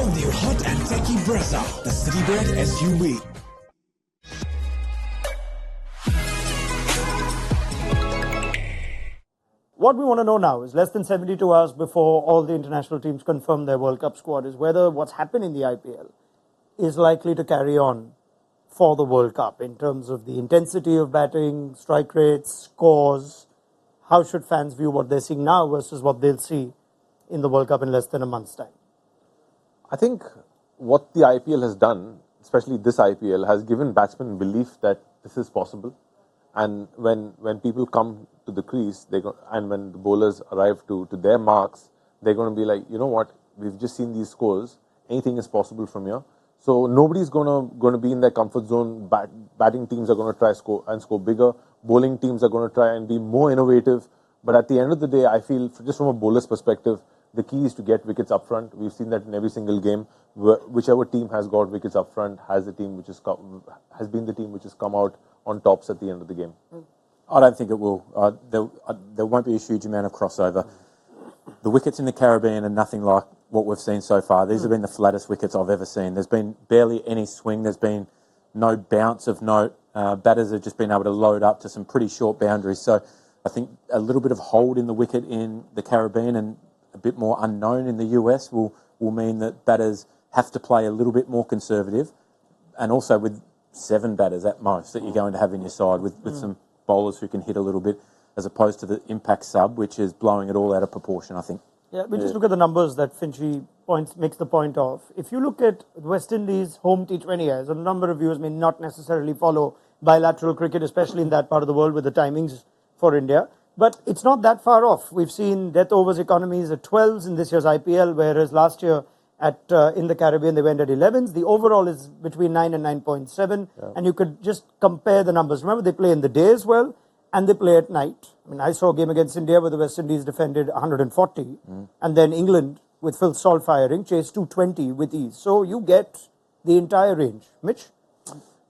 on the hot and techy Brezza, the Citybred SUV. What we want to know now is less than 72 hours before all the international teams confirm their World Cup squad is whether what's happened in the IPL is likely to carry on for the World Cup in terms of the intensity of batting, strike rates, scores. How should fans view what they're seeing now versus what they'll see in the World Cup in less than a month's time? I think what the IPL has done, especially this IPL, has given batsmen belief that this is possible. And when people come to the crease, and when the bowlers arrive to their marks, they're going to be like, you know what, we've just seen these scores. Anything is possible from here. So nobody's going to be in their comfort zone. Batting teams are going to try score bigger. Bowling teams are going to try and be more innovative. But at the end of the day, I feel, just from a bowler's perspective, the key is to get wickets up front. We've seen that in every single game. Whichever team has got wickets up front has been the team which has come out on tops at the end of the game. I don't think it will. There won't be a huge amount of crossover. The wickets in the Caribbean are nothing like what we've seen so far. These have been the flattest wickets I've ever seen. There's been barely any swing. There's been no bounce of note. Batters have just been able to load up to some pretty short boundaries. So I think a little bit of hold in the wicket in the Caribbean and a bit more unknown in the US will mean that batters have to play a little bit more conservative, and also with 7 batters at most that you're going to have in your side with some bowlers who can hit a little bit, as opposed to the impact sub, which is blowing it all out of proportion, I think. Yeah, we just look at the numbers that Finch makes the point of. If you look at West Indies home T20 as a number of viewers may not necessarily follow bilateral cricket, especially in that part of the world with the timings for India. But it's not that far off. We've seen death overs economies at 12s in this year's IPL, whereas last year in the Caribbean they went at 11s. The overall is between 9 and 9.7, and you could just compare the numbers. Remember, they play in the day as well, and they play at night. I mean, I saw a game against India where the West Indies defended 140, and then England, with Phil Salt firing, chased 220 with ease. So you get the entire range. Mitch?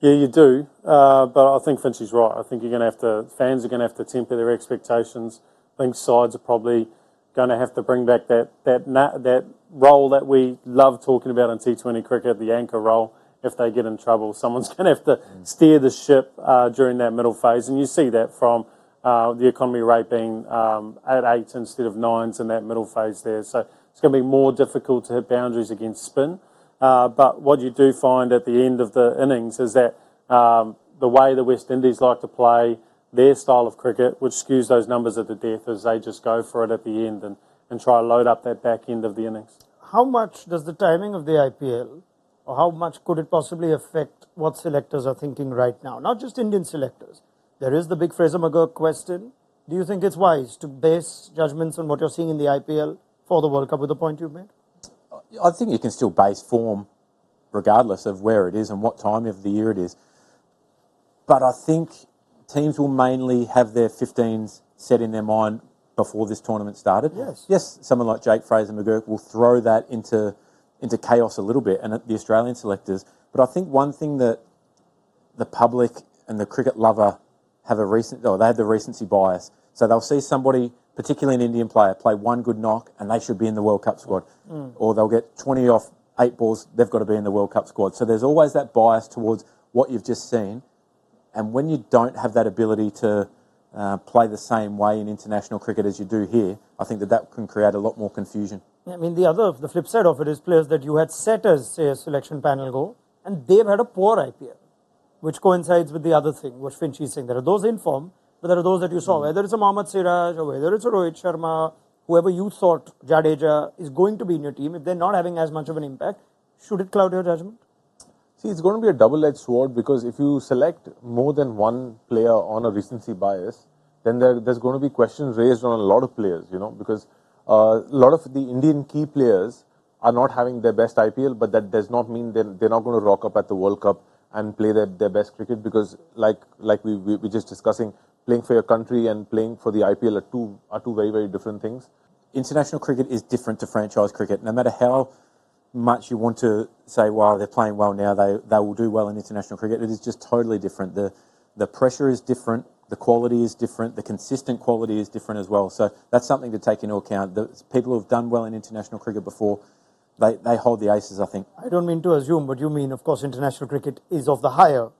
Yeah, you do, but I think Finch is right. I think fans are going to have to temper their expectations. I think sides are probably going to have to bring back that role that we love talking about in T20 cricket, the anchor role. If they get in trouble, someone's going to have to steer the ship during that middle phase, and you see that from the economy rate being at 8 instead of 9s in that middle phase there. So it's going to be more difficult to hit boundaries against spin. But what you do find at the end of the innings is that the way the West Indies like to play their style of cricket, which skews those numbers at the death, is they just go for it at the end and try to load up that back end of the innings. How much does the timing of the IPL, or how much could it possibly affect what selectors are thinking right now? Not just Indian selectors. There is the big Fraser McGurk question. Do you think it's wise to base judgments on what you're seeing in the IPL for the World Cup with the point you've made? I think you can still base form regardless of where it is and what time of the year it is. But I think teams will mainly have their 15s set in their mind before this tournament started. Yes, someone like Jake Fraser McGurk will throw that into chaos a little bit, and the Australian selectors. But I think one thing that the public and the cricket lover they have the recency bias. So they'll see somebody, particularly an Indian player, play one good knock and they should be in the World Cup squad. Or they'll get 20 off 8 balls, they've got to be in the World Cup squad. So there's always that bias towards what you've just seen. And when you don't have that ability to play the same way in international cricket as you do here, I think that can create a lot more confusion. I mean, the flip side of it is players that you had set as, say, a selection panel go, and they've had a poor IPL, which coincides with the other thing, what Finch is saying. There are those in form, but there are those that you saw, whether it's a Mohammad Siraj or whether it's a Rohit Sharma, whoever you thought, Jadeja, is going to be in your team. If they're not having as much of an impact, should it cloud your judgment? See, it's going to be a double-edged sword, because if you select more than one player on a recency bias, then there's going to be questions raised on a lot of players, because a lot of the Indian key players are not having their best IPL, but that does not mean they're not going to rock up at the World Cup and play their best cricket, because like we just discussing, playing for your country and playing for the IPL are two very, very different things. International cricket is different to franchise cricket. No matter how much you want to say, wow, they're playing well now, they will do well in international cricket, it is just totally different. The pressure is different, the quality is different, the consistent quality is different as well. So that's something to take into account. The people who have done well in international cricket before, they hold the aces, I think. I don't mean to assume, but you mean, of course, international cricket is of the higher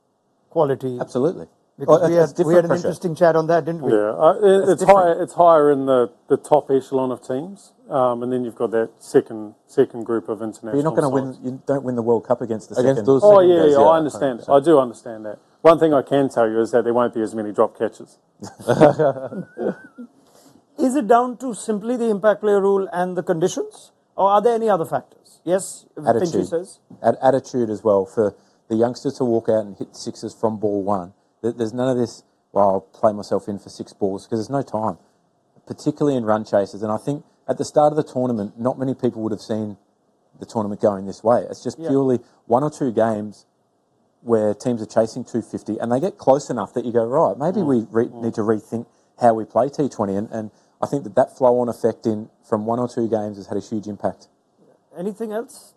quality. Absolutely. Because That's we had an pressure. interesting chat on that, didn't we? Yeah, it's different. higher. It's higher in the top echelon of teams, and then you've got that second group of international. But you're not going to sides. win. You don't win the World Cup against the Against second. those Oh second yeah, guys, yeah, I understand. 100%. I do understand that. One thing I can tell you is that there won't be as many drop catches. Is it down to simply the impact play rule and the conditions, or are there any other factors? Yes, Finchy Attitude. says. Attitude as well for the youngsters to walk out and hit sixes from ball one. There's none of this, well, I'll play myself in for 6 balls, because there's no time, particularly in run chases. And I think at the start of the tournament, not many people would have seen the tournament going this way. It's just purely 1 or 2 games where teams are chasing 250 and they get close enough that you go, right, maybe we need to rethink how we play T20. And I think that flow-on effect from 1 or 2 games has had a huge impact. Anything else?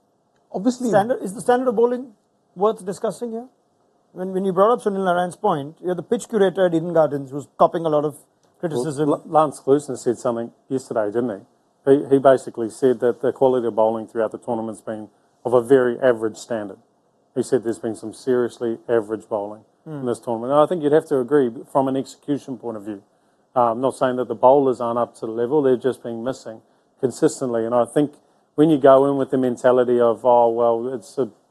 Obviously, Is the standard of bowling worth discussing here? When you brought up Sunil Narayan's point, you're the pitch curator at Eden Gardens who's copping a lot of criticism. Well, Lance Glusner said something yesterday, didn't he? He basically said that the quality of bowling throughout the tournament's been of a very average standard. He said there's been some seriously average bowling in this tournament. And I think you'd have to agree from an execution point of view. I'm not saying that the bowlers aren't up to the level, they're just been missing consistently. And I think when you go in with the mentality of, oh, well,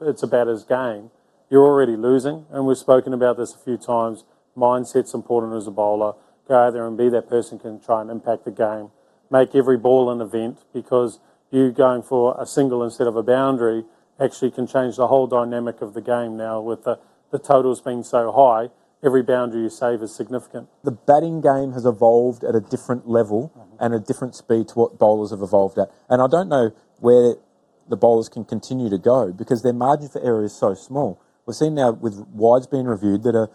it's about his game, you're already losing. And we've spoken about this a few times. Mindset's important as a bowler. Go out there and be that person who can try and impact the game. Make every ball an event, because you going for a single instead of a boundary actually can change the whole dynamic of the game now with the totals being so high. Every boundary you save is significant. The batting game has evolved at a different level and a different speed to what bowlers have evolved at. And I don't know where the bowlers can continue to go, because their margin for error is so small. We've seen now with wides being reviewed that are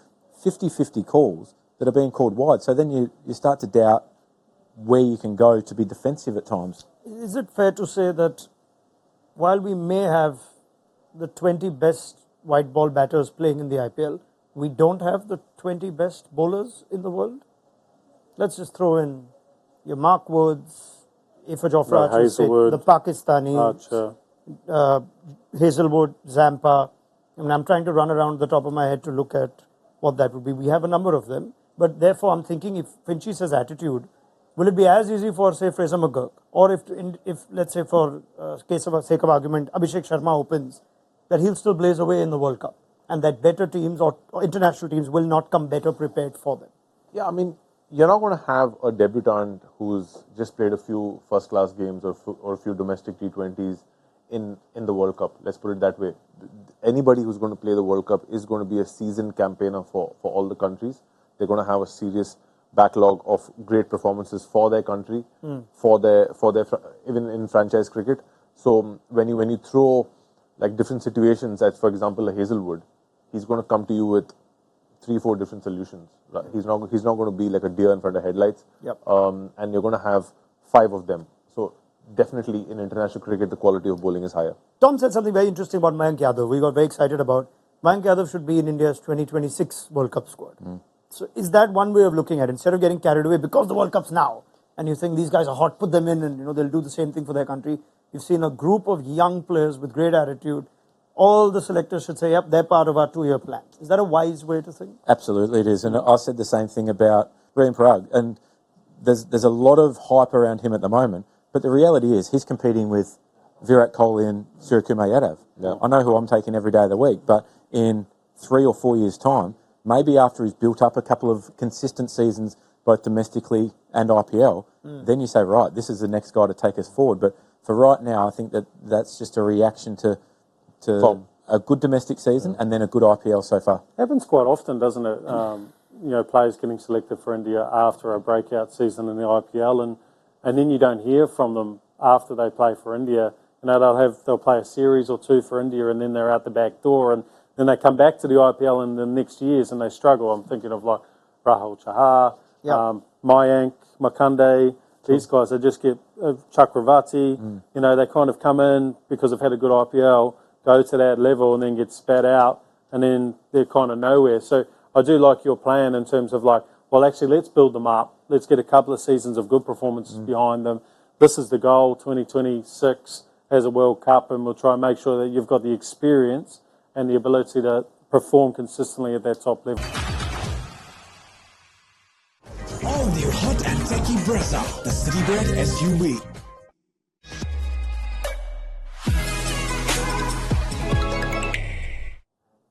50-50 calls that are being called wide. So then you start to doubt where you can go to be defensive at times. Is it fair to say that while we may have the 20 best white ball batters playing in the IPL, we don't have the 20 best bowlers in the world? Let's just throw in your Mark Woods, Ifa Jofra, Hazelwood, the Pakistani, Archer. Hazelwood, Zampa. I mean, I'm trying to run around the top of my head to look at what that would be. We have a number of them, but therefore I'm thinking if Finchie says attitude, will it be as easy for, say, Fraser McGurk, or if let's say for sake of argument, Abhishek Sharma opens, that he'll still blaze away in the World Cup, and that better teams or international teams will not come better prepared for them? yeah, I mean, you're not going to have a debutant who's just played a few first-class games or a few domestic T20s in the World Cup. Let's put it that way. Anybody who's going to play the World Cup is going to be a seasoned campaigner for all the countries. They're going to have a serious backlog of great performances for their country, for their even in franchise cricket. So when you throw like different situations, as for example a Hazelwood, he's going to come to you with 3-4 different solutions. Right? He's not going to be like a deer in front of headlights. Yep. And you're going to have 5 of them. So definitely in international cricket, the quality of bowling is higher. Tom said something very interesting about Mayank Yadav. We got very excited about Mayank Yadav should be in India's 2026 World Cup squad. So is that one way of looking at it? Instead of getting carried away because the World Cup's now, and you think these guys are hot, put them in, and they'll do the same thing for their country. You've seen a group of young players with great attitude. All the selectors should say, yep, they're part of our 2-year plan. Is that a wise way to think? Absolutely it is. And I said the same thing about Graham Parag. And there's a lot of hype around him at the moment. But the reality is he's competing with Virat Kohli and Suryakumar Yadav. Yeah. I know who I'm taking every day of the week. But in 3 or 4 years' time, maybe after he's built up a couple of consistent seasons, both domestically and IPL, then you say, right, this is the next guy to take us forward. But for right now, I think that's just a reaction to a good domestic season and then a good IPL so far. Happens quite often, doesn't it? Players getting selected for India after a breakout season in the IPL, and then you don't hear from them after they play for India. They'll play a series or 2 for India, and then they're out the back door, and then they come back to the IPL in the next years and they struggle. I'm thinking of like Rahul Chahar, Mayank, Makunde. These guys, they just get Chakravarti. They kind of come in because they've had a good IPL, go to that level and then get spat out, and then they're kind of nowhere. So I do like your plan in terms of like, well, actually, let's build them up. Let's get a couple of seasons of good performances behind them. This is the goal, 2026, has a World Cup, and we'll try and make sure that you've got the experience and the ability to perform consistently at that top level. All new hot and techy Brezza, the Citybred SUV.